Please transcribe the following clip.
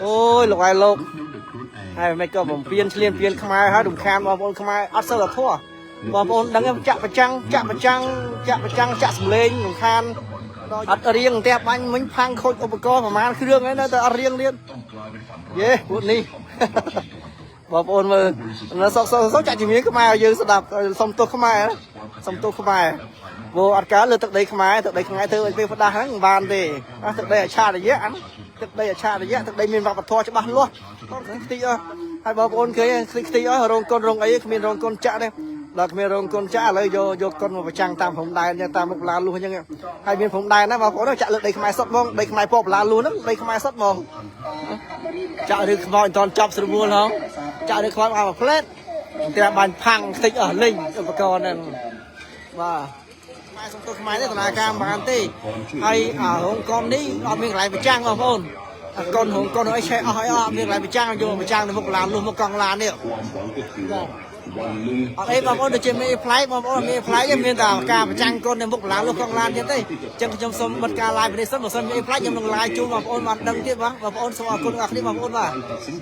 ôi lục ai lục hay mấy cái bóng phiên khai hả đụng kham bóng ôn khai ắt sơ là thua bóng ôn đang em chạm vào chạm sầm lên đụng khan ắt riêng tép anh mình phang khôiឧបករណ៍ប្រមាណគ្រឿងហ្នឹងនៅតែអត់រៀងទៀតយេពួកនេះបងប្អូនមើលនៅសុកចាក់ជំនាញខ្មែរយើងស្ដាប់សុំទោសខ្មែរvô ăn cá lừaទឹកដីខ្មែរធ្វើឲ្យពេលផ្ដាស់ហ្នឹងមិនបានទេទឹកដីអច្ឆរិយៈទឹកដីមានវប្បធម៌ច្បាស់លាស់ខ្ទេចអស់ហើយបងប្អូនឃើញខ្ទេចអស់រោងកុនរោងអីគ្មានរោងកុនចាក់ទេដល់គ្មានរោងកុនចាក់ឥឡូវយកកុនមកប្រចាំងតាមព្រំដែនអញ្ចឹងតាមមុខឡាលូសអញ្ចឹងហើយមានព្រំដែនណាបងប្អូនចាក់លើដីខ្មែរសុទ្ធហ្មងដីខ្មែរពកឡាលូហ្នឹងដីខ្មែរសុទ្ធហ្មងចាក់ឬខ្មោចមិនតាន់ចប់ស្រួលហងចាក់ឬខ្មោចឲ្យមកផ្លែតតែបានផាំងខ្ទេចអស់លេងឧបករណ៍ហ្នឹងបាទខ្មែរសុំទោសខ្មែរទេដំណើរការបានទេហើយរោងកុននេះអត់មានកន្លែងប្រចាំងបងប្អូនកុនរោងកុនអីឆេះអស់ហើយអត់មានកន្លែងប្រចាំងយកប្រចាំងនៅមុខឡានលុះមុខកង់ឡាននេះអត់អីបងប្អូនដូចជាមានផ្លែបងប្អូនមានផ្លែមានតែការប្រចាំងកុននៅមុខឡានលុះកង់ឡានទៀតទេអញ្ចឹងខ្ញុំសូមបិទការ live នេះសិនបើសិនមានផ្លែខ្ញុំនឹង live ជូនបងប្អូនបានដឹងទៀតបងប្អូនសូមអរគុណអ្នកគ្នាបងប្អូនបាទ